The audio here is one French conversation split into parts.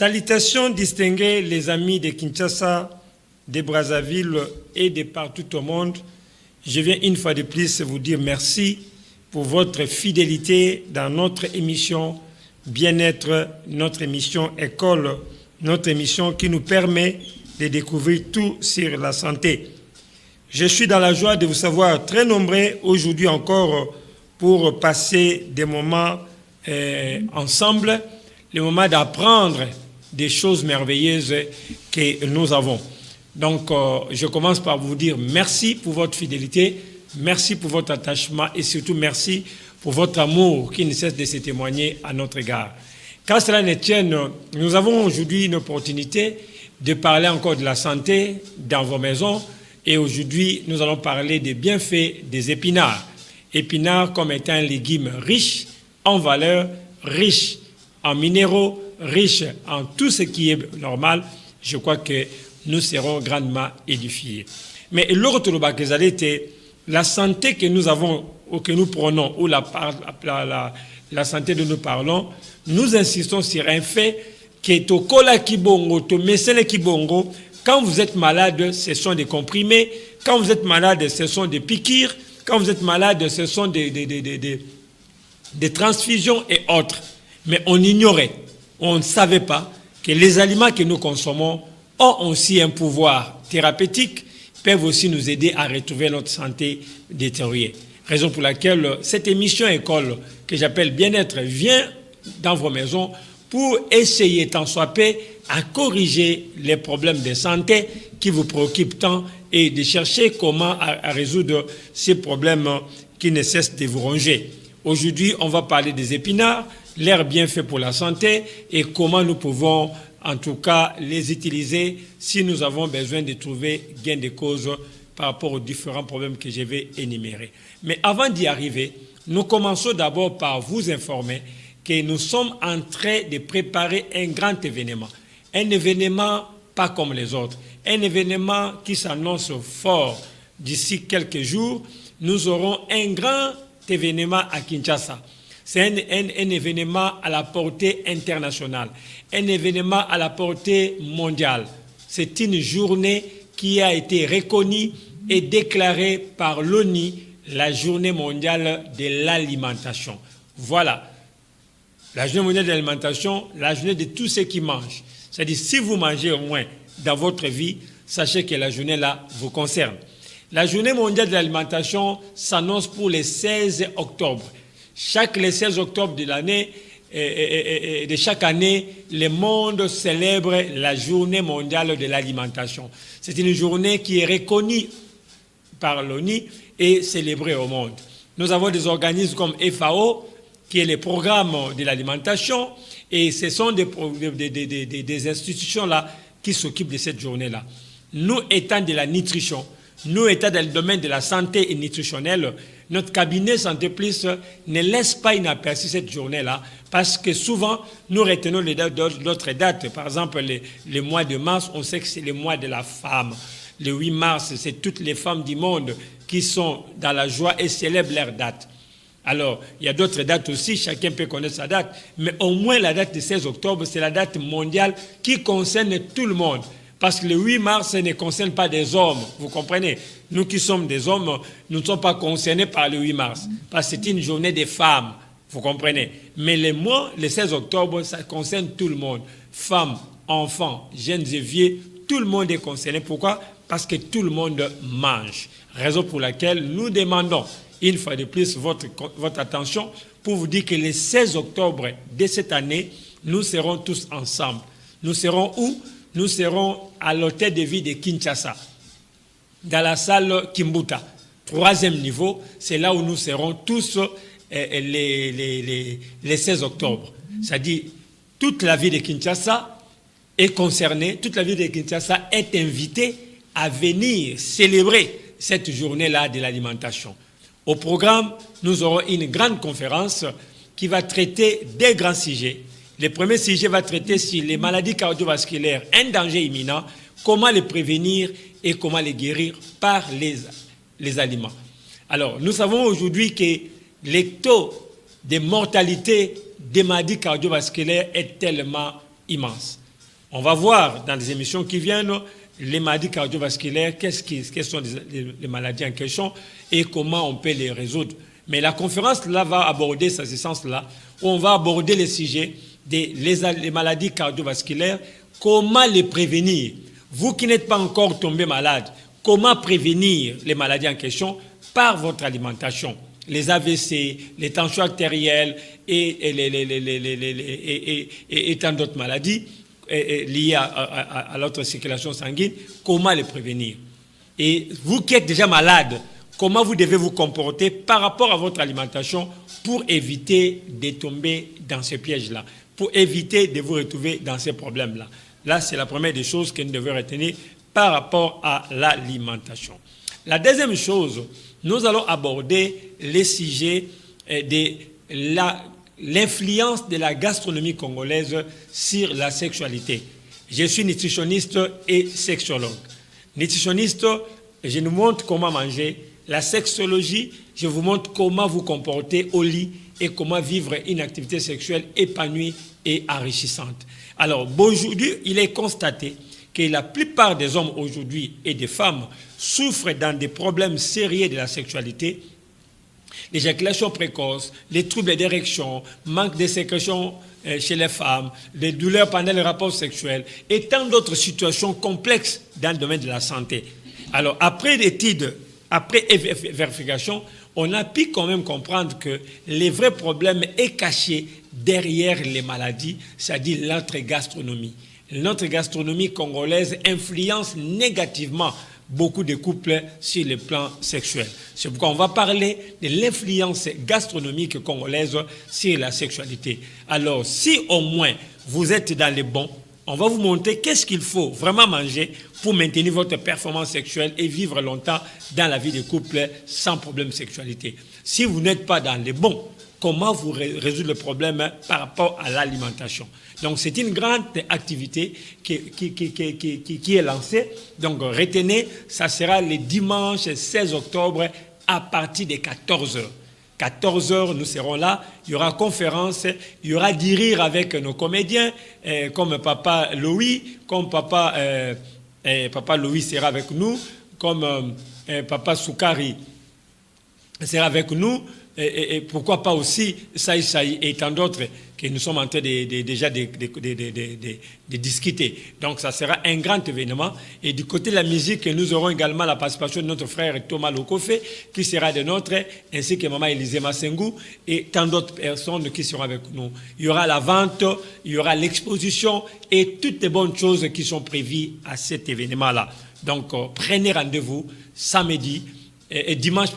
Salutations distinguées les amis de Kinshasa, de Brazzaville et de partout au monde. Je viens une fois de plus vous dire merci pour votre fidélité dans notre émission Bien-être, notre émission École, notre émission qui nous permet de découvrir tout sur la santé. Je suis dans la joie de vous savoir très nombreux aujourd'hui encore pour passer des moments ensemble, les moments d'apprendre des choses merveilleuses que nous avons. Donc, je commence par vous dire merci pour votre fidélité, merci pour votre attachement et surtout merci pour votre amour qui ne cesse de se témoigner à notre égard. Qu'à cela ne tienne, nous avons aujourd'hui une opportunité de parler encore de la santé dans vos maisons et aujourd'hui, nous allons parler des bienfaits des épinards. Épinards comme étant un légume riche en valeur, riche en minéraux, riche en tout ce qui est normal. Je crois que nous serons grandement édifiés. Mais l'autre la santé que nous avons ou que nous prenons, ou la santé dont nous parlons, nous insistons sur un fait qui est au kola kibongo, to mesele kibongo. Quand vous êtes malade, ce sont des comprimés. Quand vous êtes malade, ce sont des piqûres. Quand vous êtes malade, ce sont des transfusions et autres. Mais on ignorait, on ne savait pas que les aliments que nous consommons ont aussi un pouvoir thérapeutique, peuvent aussi nous aider à retrouver notre santé détériorée. Raison pour laquelle cette émission École, que j'appelle Bien-être, vient dans vos maisons pour essayer, tant soit peu, à corriger les problèmes de santé qui vous préoccupent tant et de chercher comment à résoudre ces problèmes qui ne cessent de vous ronger. Aujourd'hui, on va parler des épinards, leurs bienfaits pour la santé et comment nous pouvons en tout cas les utiliser si nous avons besoin de trouver gain de cause par rapport aux différents problèmes que je vais énumérer. Mais avant d'y arriver, nous commençons d'abord par vous informer que nous sommes en train de préparer un grand événement. Un événement pas comme les autres. Un événement qui s'annonce fort d'ici quelques jours. Nous aurons un grand événement à Kinshasa. C'est un événement à la portée internationale, un événement à la portée mondiale. C'est une journée qui a été reconnue et déclarée par l'ONU, la journée mondiale de l'alimentation. Voilà, la journée mondiale de l'alimentation, la journée de tous ceux qui mangent. C'est-à-dire, si vous mangez au moins dans votre vie, sachez que la journée-là vous concerne. La journée mondiale de l'alimentation s'annonce pour le 16 octobre. Le 16 octobre de l'année, de chaque année, le monde célèbre la journée mondiale de l'alimentation. C'est une journée qui est reconnue par l'ONU et célébrée au monde. Nous avons des organismes comme FAO, qui est le programme de l'alimentation, et ce sont des institutions-là qui s'occupent de cette journée-là. Nous étant de la nutrition, nous étant dans le domaine de la santé et nutritionnelle, notre cabinet Santé Plus ne laisse pas inaperçu cette journée-là parce que souvent, nous retenons d'autres dates. Par exemple, le mois de mars, on sait que c'est le mois de la femme. Le 8 mars, c'est toutes les femmes du monde qui sont dans la joie et célèbrent leur date. Alors, il y a d'autres dates aussi, chacun peut connaître sa date, mais au moins la date du 16 octobre, c'est la date mondiale qui concerne tout le monde. Parce que le 8 mars ne concerne pas des hommes, vous comprenez? Nous qui sommes des hommes, nous ne sommes pas concernés par le 8 mars. Parce que c'est une journée des femmes, vous comprenez? Mais le 16 octobre, ça concerne tout le monde. Femmes, enfants, jeunes et vieux, tout le monde est concerné. Pourquoi? Parce que tout le monde mange. Raison pour laquelle nous demandons une fois de plus votre attention pour vous dire que le 16 octobre de cette année, nous serons tous ensemble. Nous serons où? Nous serons à l'hôtel de ville de Kinshasa, dans la salle Kimbuta. 3e niveau, c'est là où nous serons tous les 16 octobre. C'est-à-dire, toute la ville de Kinshasa est concernée, toute la ville de Kinshasa est invitée à venir célébrer cette journée-là de l'alimentation. Au programme, nous aurons une grande conférence qui va traiter des grands sujets. Le premier sujet va traiter sur les maladies cardiovasculaires, un danger imminent, comment les prévenir et comment les guérir par les aliments. Alors, nous savons aujourd'hui que le taux de mortalité des maladies cardiovasculaires est tellement immense. On va voir dans les émissions qui viennent les maladies cardiovasculaires, quelles sont les maladies en question et comment on peut les résoudre. Mais la conférence là va aborder ce sens-là, où on va aborder les sujets des les maladies cardiovasculaires, comment les prévenir. Vous qui n'êtes pas encore tombé malade, comment prévenir les maladies en question par votre alimentation. Les AVC, les tensions artérielles et tant d'autres maladies liées à notre circulation sanguine, comment les prévenir. Et vous qui êtes déjà malade, comment vous devez vous comporter par rapport à votre alimentation pour éviter de tomber dans ce piège-là, pour éviter de vous retrouver dans ces problèmes-là. Là, c'est la première des choses que nous devons retenir par rapport à l'alimentation. La deuxième chose, nous allons aborder les sujets de l'influence de la gastronomie congolaise sur la sexualité. Je suis nutritionniste et sexologue. Nutritionniste, je nous montre comment manger. La sexologie, je vous montre comment vous comporter au lit et comment vivre une activité sexuelle épanouie et enrichissante. Alors, aujourd'hui, il est constaté que la plupart des hommes aujourd'hui et des femmes souffrent dans des problèmes sérieux de la sexualité, l'éjaculation précoce, les troubles d'érection, manque de sécrétion chez les femmes, les douleurs pendant les rapports sexuels et tant d'autres situations complexes dans le domaine de la santé. Alors, après l'étude, après vérification, on a pu quand même comprendre que les vrais problèmes est caché derrière les maladies, c'est-à-dire notre gastronomie. Notre gastronomie congolaise influence négativement beaucoup de couples sur le plan sexuel. C'est pourquoi on va parler de l'influence gastronomique congolaise sur la sexualité. Alors, si au moins vous êtes dans les bons, on va vous montrer qu'est-ce qu'il faut vraiment manger pour maintenir votre performance sexuelle et vivre longtemps dans la vie de couple sans problème de sexualité. Si vous n'êtes pas dans les bons, comment vous résoudre le problème par rapport à l'alimentation? Donc, c'est une grande activité qui est lancée. Donc, retenez, ça sera le dimanche 16 octobre à partir de 14h. 14h, nous serons là. Il y aura conférence, il y aura du rire avec nos comédiens, comme Papa Louis, comme Papa Louis sera avec nous, comme Papa Soukari sera avec nous, et pourquoi pas aussi Saï et tant d'autres que nous sommes en train déjà de discuter. Donc ça sera un grand événement. Et du côté de la musique, nous aurons également la participation de notre frère Thomas Lokofe, qui sera de nôtres, ainsi que Maman Élisée Massengou, et tant d'autres personnes qui seront avec nous. Il y aura la vente, il y aura l'exposition, et toutes les bonnes choses qui sont prévues à cet événement-là. Donc prenez rendez-vous samedi, dimanche,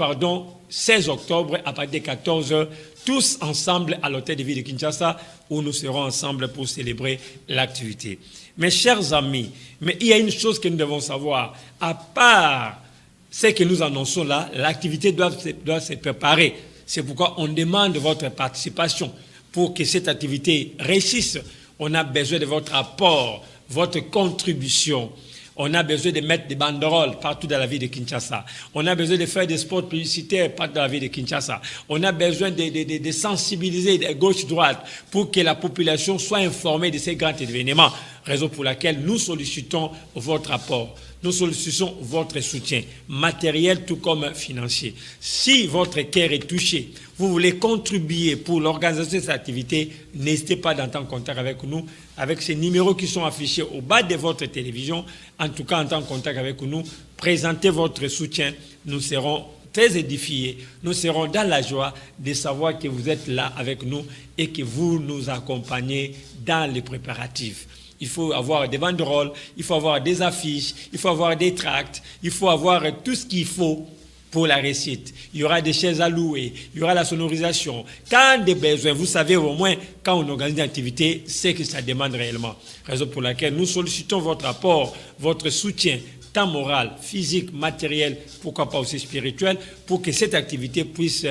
16 octobre à partir de 14h, tous ensemble à l'hôtel de ville de Kinshasa, où nous serons ensemble pour célébrer l'activité. Mes chers amis, mais il y a une chose que nous devons savoir. À part ce que nous annonçons là, l'activité doit se préparer. C'est pourquoi on demande votre participation. Pour que cette activité réussisse, on a besoin de votre apport, votre contribution. On a besoin de mettre des banderoles partout dans la ville de Kinshasa. On a besoin de faire des spots publicitaires partout dans la ville de Kinshasa. On a besoin de sensibiliser de gauche-droite pour que la population soit informée de ces grands événements. Raison pour laquelle nous sollicitons votre apport. Nous sollicitons votre soutien matériel tout comme financier. Si votre cœur est touché, vous voulez contribuer pour l'organisation de cette activité, n'hésitez pas d'entrer en contact avec nous, avec ces numéros qui sont affichés au bas de votre télévision. En tout cas, entrez en contact avec nous, présentez votre soutien. Nous serons très édifiés. Nous serons dans la joie de savoir que vous êtes là avec nous et que vous nous accompagnez dans les préparatifs. Il faut avoir des banderoles, il faut avoir des affiches, il faut avoir des tracts, il faut avoir tout ce qu'il faut pour la réussite. Il y aura des chaises à louer, il y aura la sonorisation. Tant de besoins, vous savez au moins quand on organise une activité, c'est que ça demande réellement. Raison pour laquelle nous sollicitons votre apport, votre soutien, tant moral, physique, matériel, pourquoi pas aussi spirituel, pour que cette activité puisse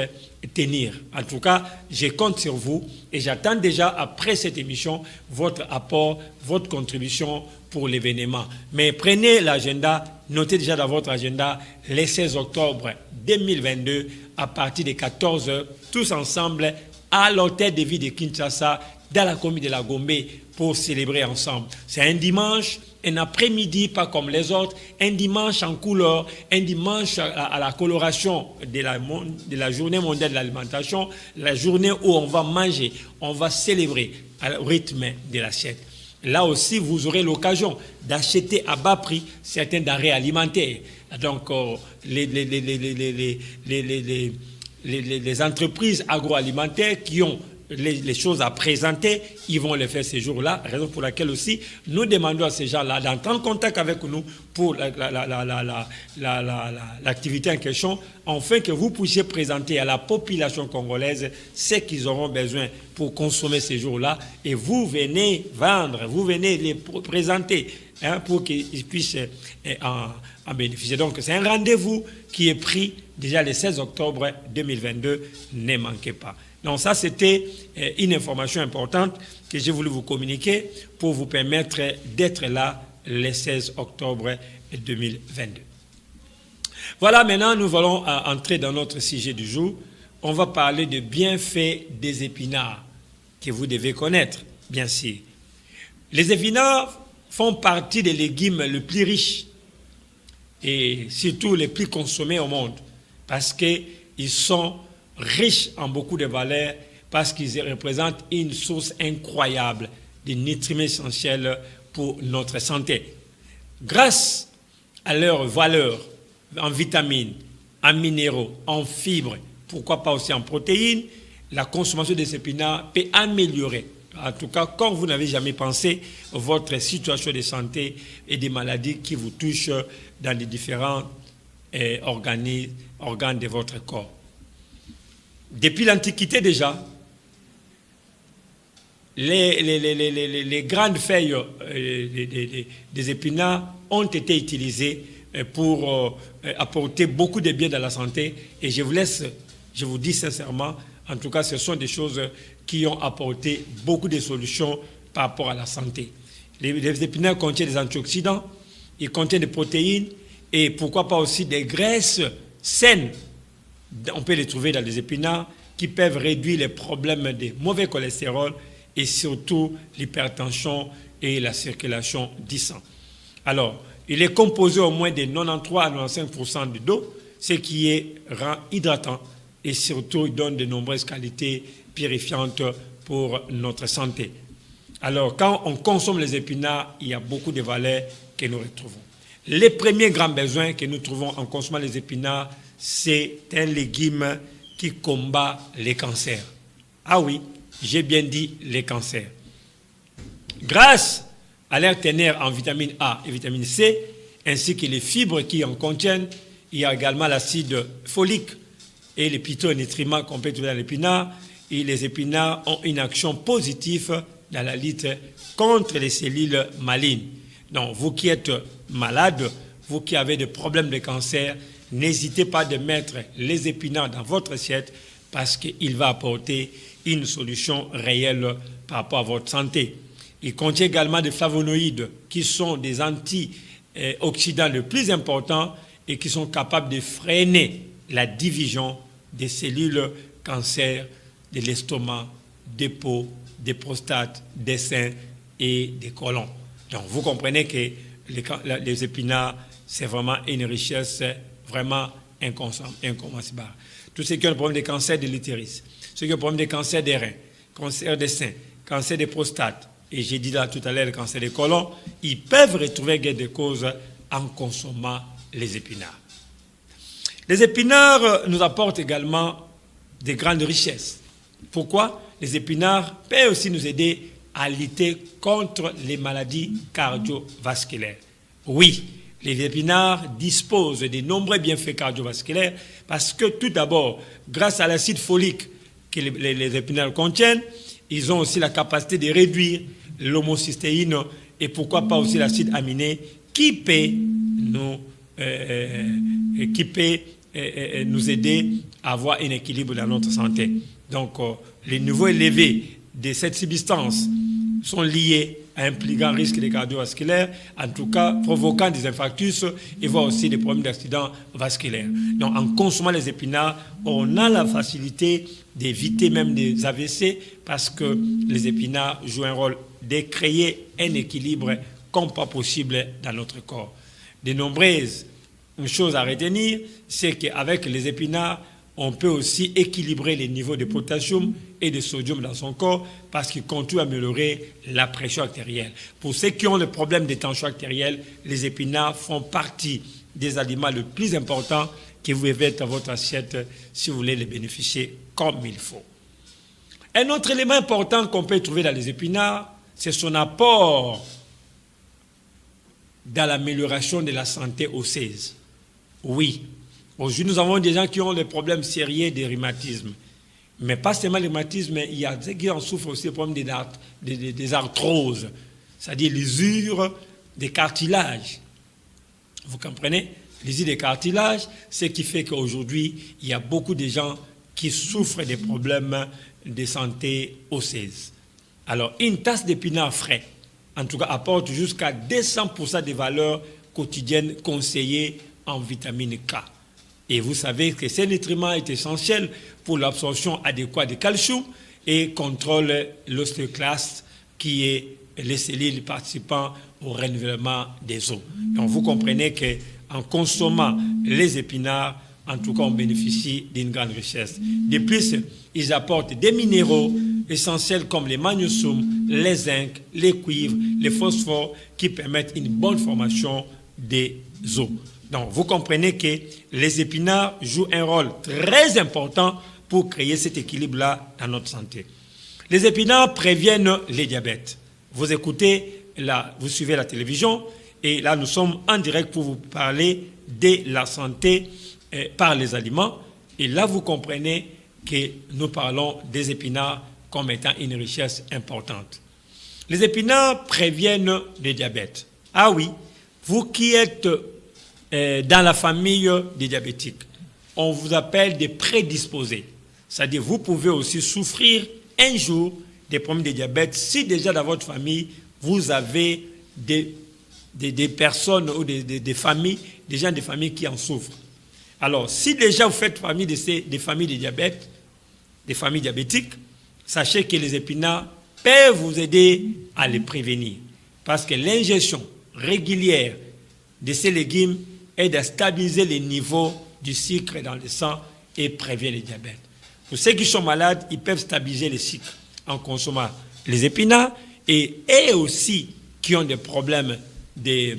tenir. En tout cas, je compte sur vous et j'attends déjà après cette émission votre apport, votre contribution pour l'événement. Mais prenez l'agenda, notez déjà dans votre agenda le 16 octobre 2022 à partir de 14h, tous ensemble à l'hôtel de ville de Kinshasa, dans la commune de la Gombe, pour célébrer ensemble. C'est un dimanche, un après-midi, pas comme les autres, un dimanche en couleur, un dimanche à la coloration de la journée mondiale de l'alimentation, la journée où on va manger, on va célébrer au rythme de l'assiette. Là aussi, vous aurez l'occasion d'acheter à bas prix certains denrées alimentaires. Donc, les entreprises agroalimentaires qui ont les choses à présenter, ils vont les faire ces jours-là, raison pour laquelle aussi nous demandons à ces gens-là d'entrer en contact avec nous pour l'activité en question, afin que vous puissiez présenter à la population congolaise ce qu'ils auront besoin pour consommer ces jours-là, et vous venez vendre, vous venez les présenter pour qu'ils puissent en bénéficier. Donc c'est un rendez-vous qui est pris déjà le 16 octobre 2022, ne manquez pas. Donc ça, c'était une information importante que j'ai voulu vous communiquer pour vous permettre d'être là le 16 octobre 2022. Voilà, maintenant, nous allons entrer dans notre sujet du jour. On va parler de bienfaits des épinards que vous devez connaître, bien sûr. Les épinards font partie des légumes les plus riches et surtout les plus consommés au monde parce qu'ils sont riches en beaucoup de valeurs parce qu'ils représentent une source incroyable de nutriments essentiels pour notre santé. Grâce à leurs valeurs en vitamines, en minéraux, en fibres, pourquoi pas aussi en protéines, la consommation des épinards peut améliorer, en tout cas quand vous n'avez jamais pensé, votre situation de santé et des maladies qui vous touchent dans les différents organes de votre corps. Depuis l'Antiquité déjà, les grandes feuilles des épinards ont été utilisées pour apporter beaucoup de bien dans la santé. Et je vous dis sincèrement, en tout cas, ce sont des choses qui ont apporté beaucoup de solutions par rapport à la santé. Les épinards contiennent des antioxydants, ils contiennent des protéines et pourquoi pas aussi des graisses saines. On peut les trouver dans les épinards qui peuvent réduire les problèmes de mauvais cholestérol et surtout l'hypertension et la circulation du sang. Alors, il est composé au moins de 93 à 95% d'eau, ce qui rend hydratant et surtout il donne de nombreuses qualités purifiantes pour notre santé. Alors, quand on consomme les épinards, il y a beaucoup de valeurs que nous retrouvons. Les premiers grands besoins que nous trouvons en consommant les épinards, c'est un légume qui combat les cancers. Ah oui, j'ai bien dit les cancers. Grâce à leur teneur en vitamine A et vitamine C, ainsi que les fibres qui en contiennent, il y a également l'acide folique et les phytonutriments qu'on peut trouver dans l'épinard. Et les épinards ont une action positive dans la lutte contre les cellules malignes. Donc, vous qui êtes malade, vous qui avez des problèmes de cancer, n'hésitez pas de mettre les épinards dans votre assiette parce qu'il va apporter une solution réelle par rapport à votre santé. Il contient également des flavonoïdes qui sont des antioxydants les plus importants et qui sont capables de freiner la division des cellules cancer de l'estomac, des peaux, des prostates, des seins et des côlons. Donc vous comprenez que les épinards, c'est vraiment une richesse vraiment incommensurable. Tous ceux qui ont le problème de cancer de l'utérus, ceux qui ont le problème de cancer des reins, cancer des seins, cancer des prostates, et j'ai dit là tout à l'heure le cancer des côlons, ils peuvent retrouver gain de cause en consommant les épinards. Les épinards nous apportent également des grandes richesses. Pourquoi? Les épinards peuvent aussi nous aider à lutter contre les maladies cardiovasculaires. Oui, les épinards disposent de nombreux bienfaits cardiovasculaires parce que tout d'abord, grâce à l'acide folique que les épinards contiennent, ils ont aussi la capacité de réduire l'homocystéine et pourquoi pas aussi l'acide aminé qui peut nous aider à avoir un équilibre dans notre santé. Donc, les niveaux élevés de cette substance sont liés à un plus grand risque de cardiovasculaire, en tout cas provoquant des infarctus et voire aussi des problèmes d'accidents vasculaires. Donc en consommant les épinards, on a la facilité d'éviter même des AVC parce que les épinards jouent un rôle de créer un équilibre comme pas possible dans notre corps. De nombreuses choses à retenir, c'est qu'avec les épinards, on peut aussi équilibrer les niveaux de potassium et de sodium dans son corps parce qu'il contribue à améliorer la pression artérielle. Pour ceux qui ont le problème de tension artérielle, les épinards font partie des aliments les plus importants que vous devez mettre dans votre assiette si vous voulez les bénéficier comme il faut. Un autre élément important qu'on peut trouver dans les épinards, c'est son apport dans l'amélioration de la santé osseuse. Oui. Aujourd'hui, nous avons des gens qui ont des problèmes sérieux de rhumatisme. Mais pas seulement le rhumatisme, il y a ceux qui en souffrent aussi des problèmes des arthroses, c'est-à-dire l'usure des cartilages. Vous comprenez? L'usure des cartilages, ce qui fait qu'aujourd'hui, il y a beaucoup de gens qui souffrent des problèmes de santé osseuse. Alors, une tasse d'épinards frais, en tout cas, apporte jusqu'à 200% des valeurs quotidiennes conseillées en vitamine K. Et vous savez que ce nutriment est essentiel pour l'absorption adéquate de calcium et contrôle l'ostéoclaste qui est les cellules participant au renouvellement des os. Donc vous comprenez qu'en consommant les épinards, en tout cas on bénéficie d'une grande richesse. De plus, ils apportent des minéraux essentiels comme les magnésium, les zinc, les cuivres, les phosphores qui permettent une bonne formation des os. Donc, vous comprenez que les épinards jouent un rôle très important pour créer cet équilibre-là dans notre santé. Les épinards préviennent les diabètes. Vous écoutez, vous suivez la télévision, et là, nous sommes en direct pour vous parler de la santé par les aliments. Et là, vous comprenez que nous parlons des épinards comme étant une richesse importante. Les épinards préviennent le diabète. Ah oui, vous qui êtes dans la famille des diabétiques, on vous appelle des prédisposés. C'est-à-dire vous pouvez aussi souffrir un jour des problèmes de diabète si déjà dans votre famille, vous avez des personnes ou des familles, des gens des familles qui en souffrent. Alors, si déjà vous faites partie des familles de diabète, des familles diabétiques, sachez que les épinards peuvent vous aider à les prévenir. Parce que l'ingestion régulière de ces légumes aide à stabiliser les niveaux du sucre dans le sang et prévient le diabète. Pour ceux qui sont malades, ils peuvent stabiliser le sucre en consommant les épinards et aussi qui ont des problèmes de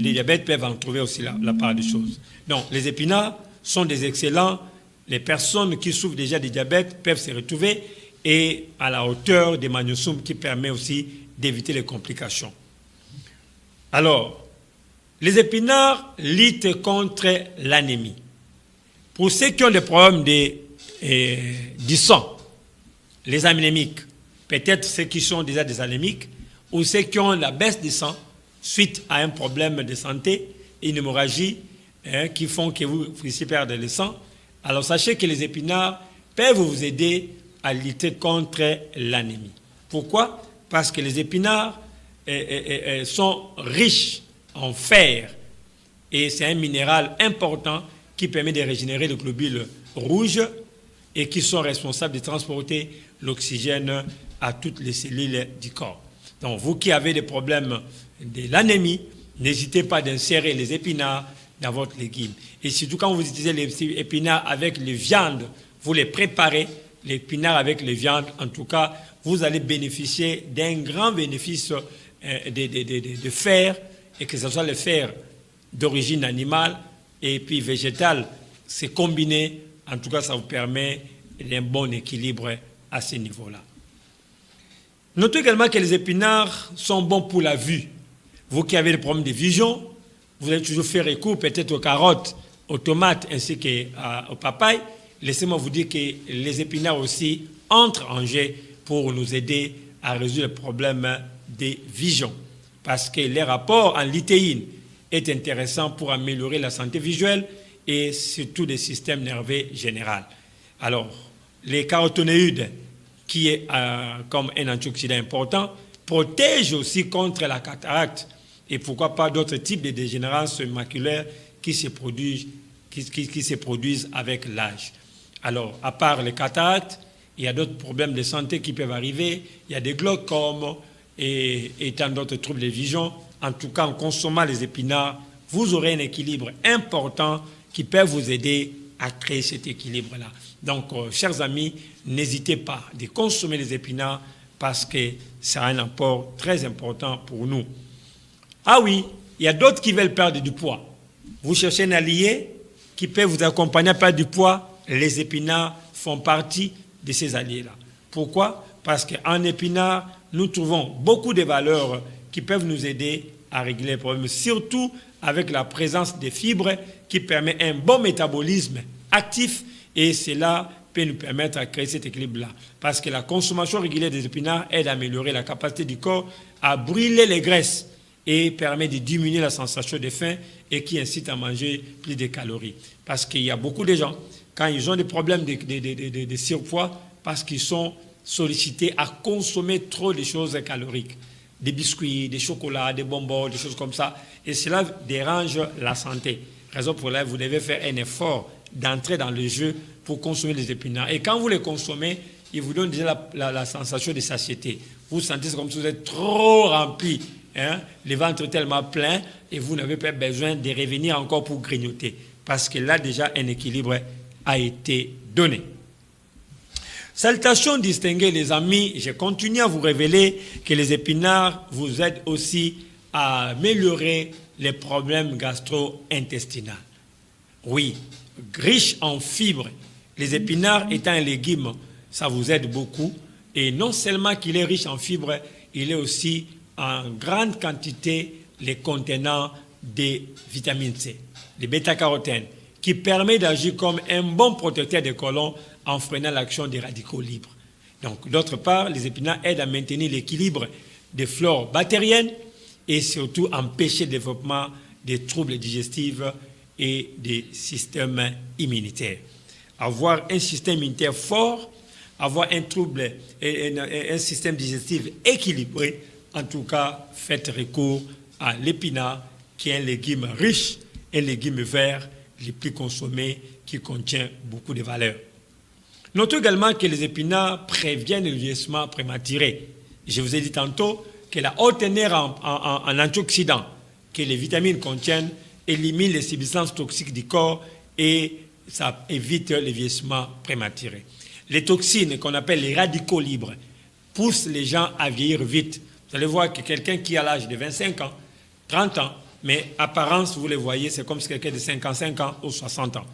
diabète peuvent en trouver aussi la part des choses. Donc, les épinards sont des excellents. Les personnes qui souffrent déjà de diabète peuvent se retrouver et à la hauteur des magnésium qui permet aussi d'éviter les complications. Alors, les épinards luttent contre l'anémie. Pour ceux qui ont des problèmes du sang, les anémiques, peut-être ceux qui sont déjà des anémiques, ou ceux qui ont la baisse du sang suite à un problème de santé, une hémorragie, qui font que vous puissiez perdre le sang, alors sachez que les épinards peuvent vous aider à lutter contre l'anémie. Pourquoi? Parce que les épinards sont riches en fer et c'est un minéral important qui permet de régénérer les globules rouges et qui sont responsables de transporter l'oxygène à toutes les cellules du corps. Donc vous qui avez des problèmes de l'anémie, n'hésitez pas d'insérer les épinards dans votre légume. Et surtout quand vous utilisez les épinards avec les viandes, vous les préparez, les épinards avec les viandes, en tout cas, vous allez bénéficier d'un grand bénéfice de fer, et que ce soit le fer d'origine animale et puis végétale, c'est combiné. En tout cas, ça vous permet d'un bon équilibre à ce niveau-là. Notez également que les épinards sont bons pour la vue. Vous qui avez des problèmes de vision, vous allez toujours faire recours peut-être aux carottes, aux tomates ainsi qu'aux papayes. Laissez-moi vous dire que les épinards aussi entrent en jeu pour nous aider à résoudre le problème de vision. Parce que les rapports en lutéine est intéressant pour améliorer la santé visuelle et surtout le système nerveux général. Alors, les caroténoïdes qui est comme un antioxydant important, protège aussi contre la cataracte et pourquoi pas d'autres types de dégénérescences maculaires qui se produisent avec l'âge. Alors, à part les cataractes, il y a d'autres problèmes de santé qui peuvent arriver. Il y a des glaucomes et tant d'autres troubles de vision. En tout cas, en consommant les épinards, vous aurez un équilibre important qui peut vous aider à créer cet équilibre-là. Donc, chers amis, n'hésitez pas de consommer les épinards parce que ça a un apport très important pour nous. Ah oui, il y a d'autres qui veulent perdre du poids. Vous cherchez un allié qui peut vous accompagner à perdre du poids. Les épinards font partie de ces alliés-là. Pourquoi? Parce qu'en épinards, nous trouvons beaucoup de valeurs qui peuvent nous aider à régler les problèmes, surtout avec la présence des fibres qui permet un bon métabolisme actif et cela peut nous permettre à créer cet équilibre-là. Parce que la consommation régulière des épinards aide à améliorer la capacité du corps à brûler les graisses et permet de diminuer la sensation de faim et qui incite à manger plus de calories. Parce qu'il y a beaucoup de gens, quand ils ont des problèmes de surpoids, parce qu'ils sont sollicités à consommer trop de choses caloriques, des biscuits, des chocolats, des bonbons, des choses comme ça, et cela dérange la santé. Raison pour laquelle vous devez faire un effort d'entrer dans le jeu pour consommer les épinards. Et quand vous les consommez, ils vous donnent déjà la sensation de satiété. Vous sentez comme si vous êtes trop rempli, hein? Le ventre est tellement plein et vous n'avez pas besoin de revenir encore pour grignoter. Parce que là, déjà, un équilibre a été donné. Salutations distinguées, les amis. Je continue à vous révéler que les épinards vous aident aussi à améliorer les problèmes gastro-intestinaux. Oui, riche en fibres. Les épinards étant un légume, ça vous aide beaucoup. Et non seulement qu'il est riche en fibres, il est aussi en grande quantité les contenants de vitamine C, de bêta-carotène, qui permet d'agir comme un bon protecteur des côlons en freinant l'action des radicaux libres. Donc, d'autre part, les épinards aident à maintenir l'équilibre des flores bactériennes et surtout empêcher le développement des troubles digestifs et des systèmes immunitaires. Avoir un système immunitaire fort, avoir un système digestif équilibré, en tout cas, faites recours à l'épinard, qui est un légume riche, un légume vert, le plus consommé, qui contient beaucoup de valeurs. Notons également que les épinards préviennent le vieillissement prématuré. Je vous ai dit tantôt que la haute teneur en antioxydants que les vitamines contiennent élimine les substances toxiques du corps et ça évite le vieillissement prématuré. Les toxines qu'on appelle les radicaux libres poussent les gens à vieillir vite. Vous allez voir que quelqu'un qui a l'âge de 25 ans, 30 ans, mais apparence, vous le voyez, c'est comme si quelqu'un de 55 ans ou 60 ans.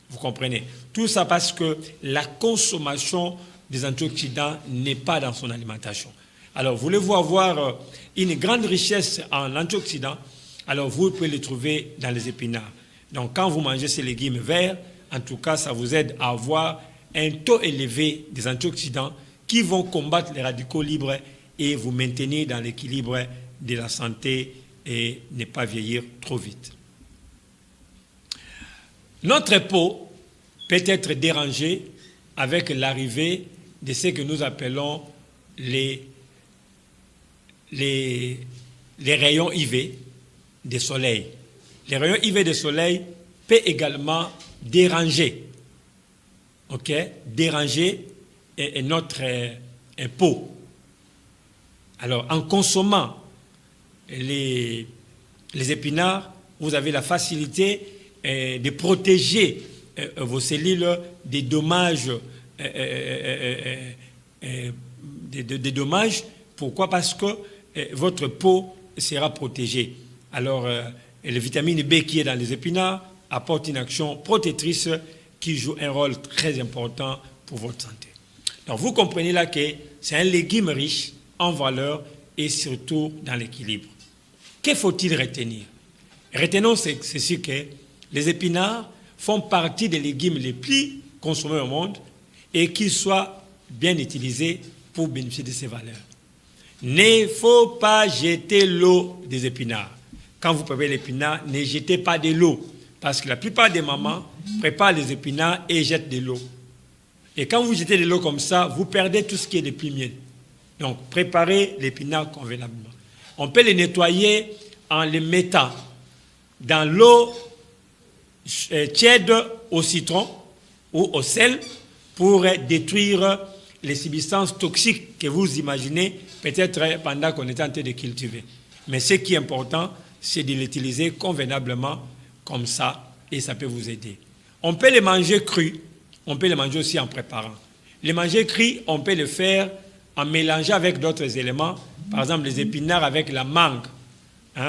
Vous comprenez? Tout ça parce que la consommation des antioxydants n'est pas dans son alimentation. Alors, voulez-vous avoir une grande richesse en antioxydants? Alors, vous pouvez les trouver dans les épinards. Donc, quand vous mangez ces légumes verts, en tout cas, ça vous aide à avoir un taux élevé des antioxydants qui vont combattre les radicaux libres et vous maintenir dans l'équilibre de la santé et ne pas vieillir trop vite. Notre peau peut être dérangée avec l'arrivée de ce que nous appelons les rayons UV du soleil. Les rayons UV du soleil peuvent également déranger, déranger notre peau. Alors, en consommant les épinards, vous avez la facilité de protéger vos cellules des dommages. Des dommages. Pourquoi? Parce que votre peau sera protégée. Alors, la vitamine B qui est dans les épinards apporte une action protectrice qui joue un rôle très important pour votre santé. Donc, vous comprenez là que c'est un légume riche en valeur et surtout dans l'équilibre. Que faut-il retenir? Retenons ceci que les épinards font partie des légumes les plus consommés au monde et qu'ils soient bien utilisés pour bénéficier de ces valeurs. Il ne faut pas jeter l'eau des épinards. Quand vous préparez l'épinard, ne jetez pas de l'eau parce que la plupart des mamans préparent les épinards et jettent de l'eau. Et quand vous jetez de l'eau comme ça, vous perdez tout ce qui est de plus miel. Donc, préparez l'épinard convenablement. On peut les nettoyer en les mettant dans l'eau tiède au citron ou au sel pour détruire les substances toxiques que vous imaginez peut-être pendant qu'on est en train de cultiver. Mais ce qui est important, c'est de l'utiliser convenablement comme ça et ça peut vous aider. On peut les manger crus, on peut les manger aussi en préparant. Les manger crus, on peut le faire en mélangeant avec d'autres éléments, par exemple les épinards avec la mangue.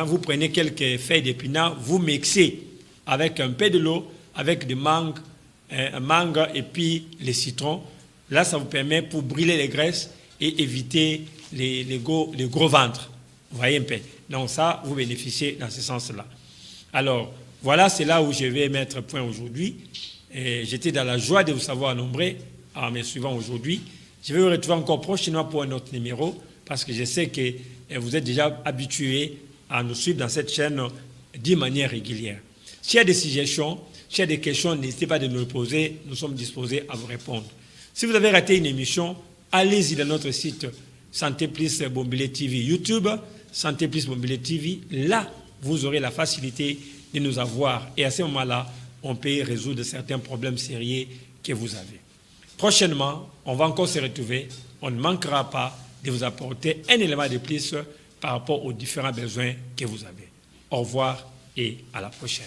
Vous prenez quelques feuilles d'épinards, vous mixez avec un peu de l'eau, avec des mangues, mangue et puis les citrons. Là, ça vous permet pour brûler les graisses et éviter les gros ventres. Vous voyez un peu. Donc ça, vous bénéficiez dans ce sens-là. Alors, voilà, c'est là où je vais mettre point aujourd'hui. J'étais dans la joie de vous savoir nombreux en me suivant aujourd'hui. Je vais vous retrouver encore prochainement pour un autre numéro parce que je sais que vous êtes déjà habitués à nous suivre dans cette chaîne d'une manière régulière. S'il y a des suggestions, s'il y a des questions, n'hésitez pas de nous les poser. Nous sommes disposés à vous répondre. Si vous avez raté une émission, allez-y dans notre site Santé Plus Bombele TV YouTube, Santé Plus Bombele TV. Là, vous aurez la facilité de nous avoir. Et à ce moment-là, on peut résoudre certains problèmes sérieux que vous avez. Prochainement, on va encore se retrouver. On ne manquera pas de vous apporter un élément de plus par rapport aux différents besoins que vous avez. Au revoir et à la prochaine.